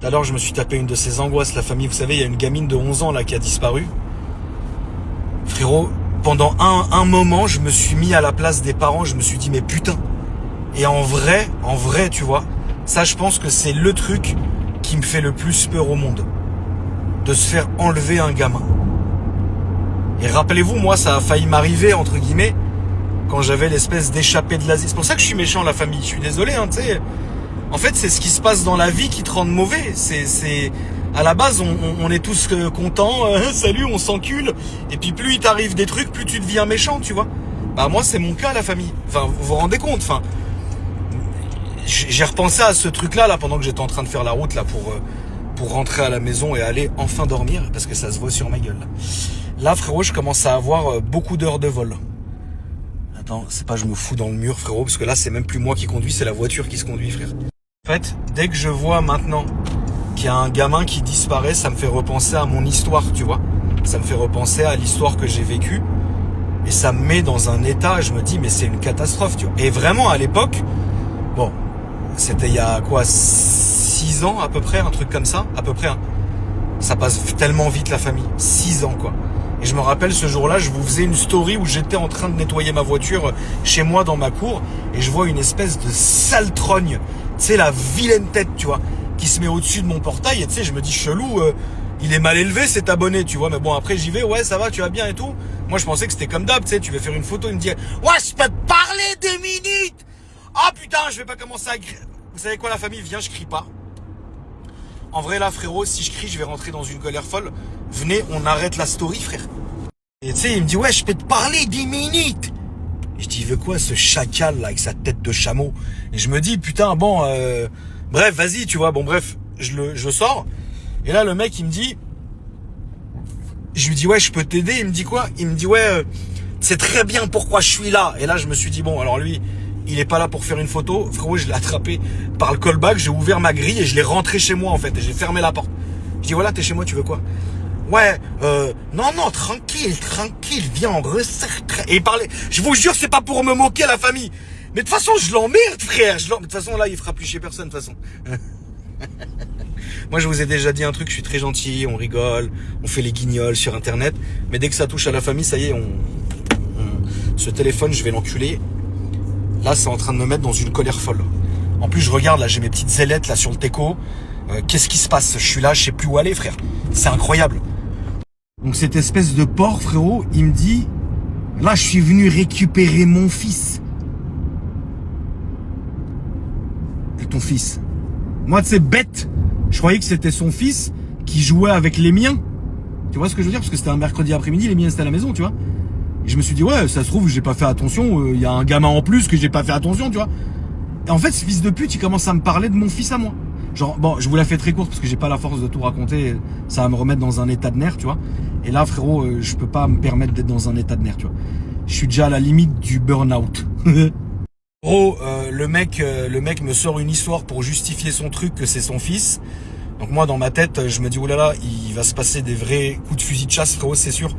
Alors je me suis tapé une de ces angoisses, la famille. Vous savez, il y a une gamine de 11 ans là qui a disparu. Frérot, pendant un moment, je me suis mis à la place des parents. Je me suis dit, mais putain. Et en vrai, tu vois, ça je pense que c'est le truc qui me fait le plus peur au monde. De se faire enlever un gamin. Et rappelez-vous, moi, ça a failli m'arriver, entre guillemets, quand j'avais l'espèce d'échappée de l'Asie. C'est pour ça que je suis méchant, la famille. Je suis désolé, hein, tu sais. En fait, c'est ce qui se passe dans la vie qui te rend mauvais. C'est à la base, on est tous contents. Salut, on s'encule. Et puis plus il t'arrive des trucs, plus tu deviens méchant, tu vois. Bah moi, c'est mon cas, la famille. Enfin, vous vous rendez compte. Enfin, j'ai repensé à ce truc-là, là, pendant que j'étais en train de faire la route là pour rentrer à la maison et aller enfin dormir, parce que ça se voit sur ma gueule. Là, frérot, je commence à avoir beaucoup d'heures de vol. Attends, c'est pas je me fous dans le mur, frérot, parce que là, c'est même plus moi qui conduis, c'est la voiture qui se conduit, frère. En fait, dès que je vois maintenant qu'il y a un gamin qui disparaît, ça me fait repenser à mon histoire, tu vois. Ça me fait repenser à l'histoire que j'ai vécue. Et ça me met dans un état, je me dis, mais c'est une catastrophe, tu vois. Et vraiment, à l'époque, bon, c'était il y a quoi, 6 ans à peu près, un truc comme ça, à peu près. Hein. Ça passe tellement vite, la famille. 6 ans, quoi. Et je me rappelle, ce jour-là, je vous faisais une story où j'étais en train de nettoyer ma voiture chez moi dans ma cour. Et je vois une espèce de sale trogne. Tu sais, la vilaine tête, tu vois, qui se met au-dessus de mon portail. Et tu sais, je me dis, chelou, il est mal élevé cet abonné, tu vois. Mais bon, après, j'y vais, ouais, ça va, tu vas bien et tout. Moi, je pensais que c'était comme d'hab, tu sais, tu veux faire une photo, il me dit, ouais, je peux te parler 2 minutes. Ah putain, je vais pas commencer à... Vous savez quoi, la famille, viens, je crie pas. En vrai, là, frérot, si je crie, je vais rentrer dans une colère folle. Venez, on arrête la story, frère. Et tu sais, il me dit, ouais, je peux te parler 10 minutes. Et je dis, il veut quoi, ce chacal, là, avec sa tête de chameau? Et je me dis, putain, bon, bref, vas-y, tu vois, bon, bref, je sors. Et là, le mec, il me dit, je lui dis, ouais, je peux t'aider. Il me dit quoi? Il me dit, ouais, c'est très bien pourquoi je suis là. Et là, je me suis dit, bon, alors lui, il est pas là pour faire une photo. Frérot, je l'ai attrapé par le callback, j'ai ouvert ma grille et je l'ai rentré chez moi, en fait. Et j'ai fermé la porte. Je dis, voilà, t'es chez moi, tu veux quoi? Ouais, non, tranquille, viens, on resserre. Et il parlait, je vous jure, c'est pas pour me moquer, la famille. Mais de toute façon, je l'emmerde, frère. De toute façon, là, il fera plus chez personne, de toute façon. Moi, je vous ai déjà dit un truc, je suis très gentil, on rigole, on fait les guignols sur Internet. Mais dès que ça touche à la famille, ça y est, ce téléphone, je vais l'enculer. Là, c'est en train de me mettre dans une colère folle. En plus, je regarde, là, j'ai mes petites ailettes, là, sur le teco. Qu'est-ce qui se passe? Je suis là, je sais plus où aller, frère. C'est incroyable. Donc, cette espèce de porc, frérot, il me dit, là, je suis venu récupérer mon fils. Et ton fils? Moi, tu sais, bête, je croyais que c'était son fils qui jouait avec les miens. Tu vois ce que je veux dire? Parce que c'était un mercredi après-midi, les miens, c'était à la maison, tu vois. Et je me suis dit, ouais, ça se trouve, j'ai pas fait attention, il y a un gamin en plus que j'ai pas fait attention, tu vois. Et en fait, ce fils de pute, il commence à me parler de mon fils à moi. Genre, bon, je vous la fais très courte parce que j'ai pas la force de tout raconter, ça va me remettre dans un état de nerf, tu vois. Et là, frérot, je peux pas me permettre d'être dans un état de nerf, tu vois. Je suis déjà à la limite du burn-out. Gros, le mec me sort une histoire pour justifier son truc que c'est son fils. Donc moi, dans ma tête, je me dis, oh là là, il va se passer des vrais coups de fusil de chasse, frérot, c'est sûr.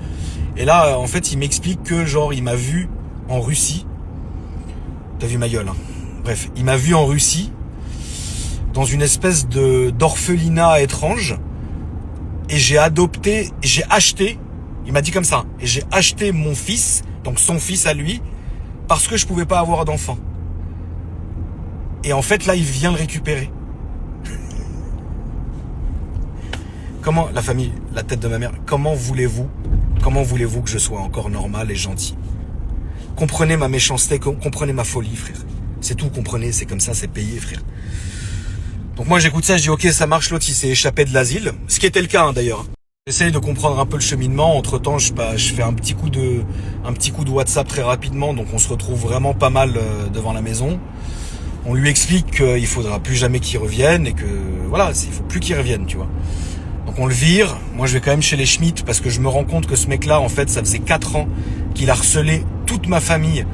Et là, en fait, il m'explique que, genre, il m'a vu en Russie. T'as vu ma gueule, hein. Bref, il m'a vu en Russie, dans une espèce d'orphelinat étrange. Et j'ai acheté, il m'a dit comme ça, et j'ai acheté mon fils, donc son fils à lui, parce que je pouvais pas avoir d'enfant. Et en fait, là, il vient le récupérer. Comment, la famille, la tête de ma mère, comment voulez-vous que je sois encore normal et gentil? Comprenez ma méchanceté, comprenez ma folie, frère. C'est tout, comprenez, c'est comme ça, c'est payé, frère. Donc moi, j'écoute ça, je dis, ok, ça marche, l'autre, il s'est échappé de l'asile. Ce qui était le cas, hein, d'ailleurs. J'essaye de comprendre un peu le cheminement. Entre-temps, je fais un petit coup de WhatsApp très rapidement, donc on se retrouve vraiment pas mal devant la maison. On lui explique qu'il faudra plus jamais qu'il revienne et que, voilà, il faut plus qu'il revienne, tu vois. Donc on le vire. Moi, je vais quand même chez les Schmitt parce que je me rends compte que ce mec-là, en fait, ça faisait 4 ans qu'il a harcelé toute ma famille.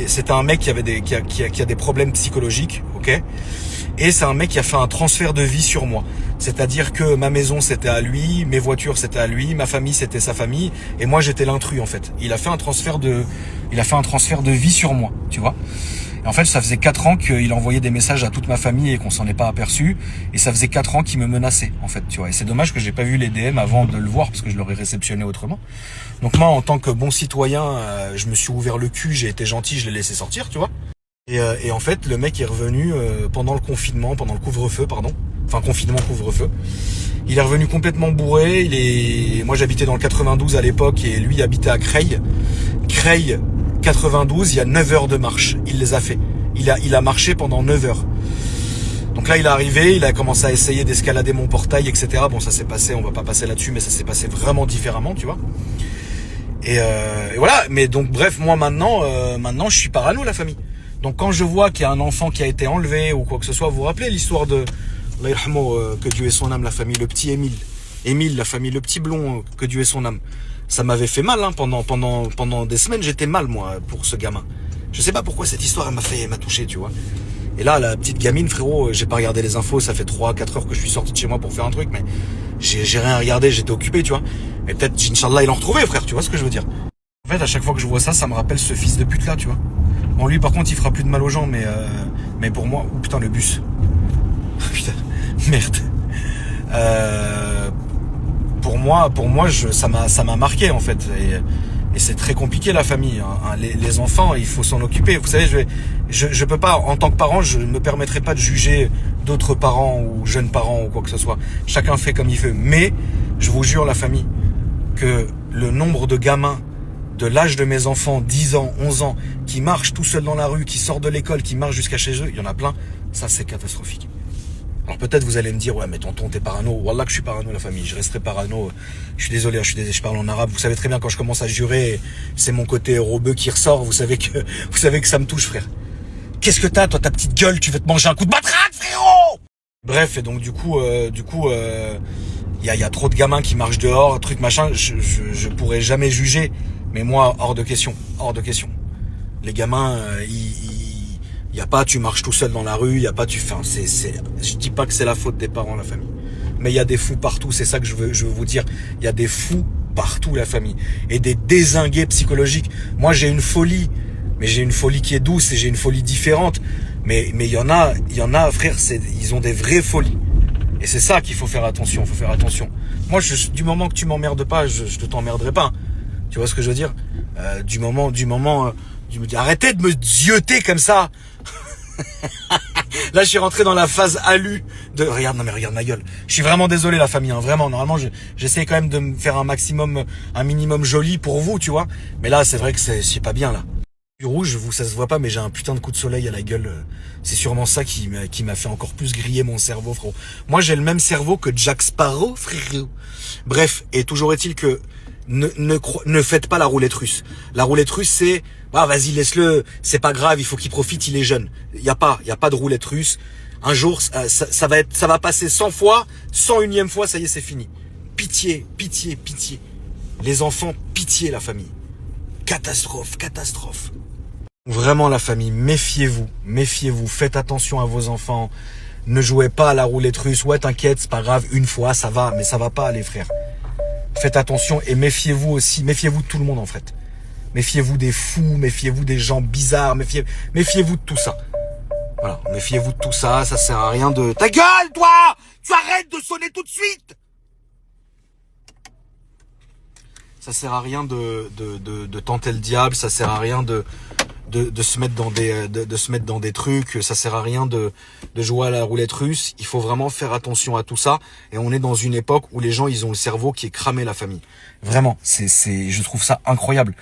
C'était un mec qui a des problèmes psychologiques, ok. Et c'est un mec qui a fait un transfert de vie sur moi. C'est-à-dire que ma maison, c'était à lui, mes voitures, c'était à lui, ma famille, c'était sa famille, et moi, j'étais l'intrus, en fait. Il a fait un transfert de vie sur moi, tu vois. Et en fait, ça faisait 4 ans qu'il envoyait des messages à toute ma famille et qu'on s'en est pas aperçu. Et ça faisait 4 ans qu'il me menaçait, en fait, tu vois. Et c'est dommage que j'ai pas vu les DM avant de le voir parce que je l'aurais réceptionné autrement. Donc moi, en tant que bon citoyen, je me suis ouvert le cul, j'ai été gentil, je l'ai laissé sortir, tu vois. Et en fait, le mec est revenu pendant le confinement, pendant le couvre-feu, pardon. Enfin, confinement, couvre-feu. Il est revenu complètement bourré. Moi, j'habitais dans le 92 à l'époque et lui habitait à Creil. Creil, 92, il y a 9 heures de marche. Il les a fait. Il a marché pendant 9 heures. Donc là, il est arrivé, il a commencé à essayer d'escalader mon portail, etc. Bon, ça s'est passé, on va pas passer là-dessus, mais ça s'est passé vraiment différemment, tu vois. Et voilà. Mais donc, bref, moi, maintenant, je suis parano, la famille. Donc, quand je vois qu'il y a un enfant qui a été enlevé ou quoi que ce soit, vous vous rappelez l'histoire de... que Dieu ait son âme, la famille, le petit Émile. Émile, la famille, le petit blond, que Dieu ait son âme. Ça m'avait fait mal, hein, pendant des semaines, j'étais mal, moi, pour ce gamin. Je sais pas pourquoi cette histoire, elle m'a touché, tu vois. Et là, la petite gamine, frérot, j'ai pas regardé les infos, ça fait 3-4 heures que je suis sorti de chez moi pour faire un truc, mais j'ai rien regardé, j'étais occupé, tu vois. Et peut-être, Inch'Allah, ils l'ont retrouvé, frère, tu vois ce que je veux dire. En fait, à chaque fois que je vois ça, ça me rappelle ce fils de pute là, tu vois. Bon, lui, par contre, il fera plus de mal aux gens, mais pour moi, oh putain, le bus. Putain, merde. Pour moi, ça m'a marqué, en fait. Et c'est très compliqué, la famille, hein. Les enfants, il faut s'en occuper. Vous savez, je peux pas, en tant que parent, je ne me permettrai pas de juger d'autres parents ou jeunes parents ou quoi que ce soit. Chacun fait comme il veut. Mais, je vous jure, la famille, que le nombre de gamins de l'âge de mes enfants, 10 ans, 11 ans, qui marchent tout seuls dans la rue, qui sortent de l'école, qui marchent jusqu'à chez eux, il y en a plein. Ça, c'est catastrophique. Alors peut-être vous allez me dire, ouais, mais tonton, t'es parano. Wallah que je suis parano, la famille. Je resterai parano. Je suis désolé, je parle en arabe. Vous savez très bien, quand je commence à jurer, c'est mon côté robeux qui ressort. Vous savez que ça me touche, frère. Qu'est-ce que t'as, toi, ta petite gueule? Tu veux te manger un coup de matraque, frérot? Bref, et donc, du coup, il y a trop de gamins qui marchent dehors, truc machin. Je pourrais jamais juger. Mais moi, hors de question. Hors de question. Les gamins, il y a pas, tu marches tout seul dans la rue, il y a pas, je dis pas que c'est la faute des parents, la famille. Mais il y a des fous partout, c'est ça que je veux vous dire. Il y a des fous partout, la famille. Et des dézingués psychologiques. Moi, j'ai une folie. Mais j'ai une folie qui est douce et j'ai une folie différente. Mais il y en a, frère, ils ont des vraies folies. Et c'est ça qu'il faut faire attention, faut faire attention. Moi, du moment que tu m'emmerdes pas, je te t'emmerderai pas. Tu vois ce que je veux dire? Du moment, arrêtez de me zioter comme ça. Là, je suis rentré dans la phase alu de... Regarde ma gueule. Je suis vraiment désolé, la famille, hein, vraiment. Normalement, j'essaie quand même de me faire un minimum joli pour vous, tu vois. Mais là, c'est vrai que c'est pas bien, là. Du rouge, ça se voit pas, mais j'ai un putain de coup de soleil à la gueule. C'est sûrement ça qui m'a fait encore plus griller mon cerveau, frérot. Moi, j'ai le même cerveau que Jack Sparrow, frérot. Bref, et toujours est-il que ne faites pas la roulette russe. La roulette russe, c'est... Ah, vas-y, laisse-le, c'est pas grave, il faut qu'il profite, il est jeune. Il y a pas de roulette russe. Un jour, ça va passer 100 fois, 101e fois, ça y est, c'est fini. Pitié, pitié, pitié. Les enfants, pitié, la famille. Catastrophe, catastrophe. Vraiment, la famille, méfiez-vous, faites attention à vos enfants. Ne jouez pas à la roulette russe. Ouais, t'inquiète, c'est pas grave, une fois, ça va, mais ça va pas, les frères. Faites attention et méfiez-vous aussi, méfiez-vous de tout le monde, en fait. Méfiez-vous des fous, méfiez-vous des gens bizarres, méfiez-vous de tout ça. Voilà, méfiez-vous de tout ça, ça sert à rien de... Ta gueule, toi! Tu arrêtes de sonner tout de suite! Ça sert à rien de tenter le diable, ça sert à rien de se mettre dans des trucs, ça sert à rien de jouer à la roulette russe. Il faut vraiment faire attention à tout ça. Et on est dans une époque où les gens, ils ont le cerveau qui est cramé, la famille. Vraiment, je trouve ça incroyable.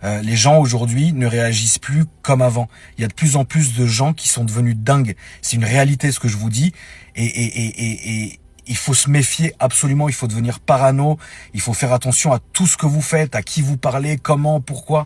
Les gens aujourd'hui ne réagissent plus comme avant. Il y a de plus en plus de gens qui sont devenus dingues. C'est une réalité, ce que je vous dis. Et il faut se méfier absolument. Il faut devenir parano. Il faut faire attention à tout ce que vous faites, à qui vous parlez, comment, pourquoi.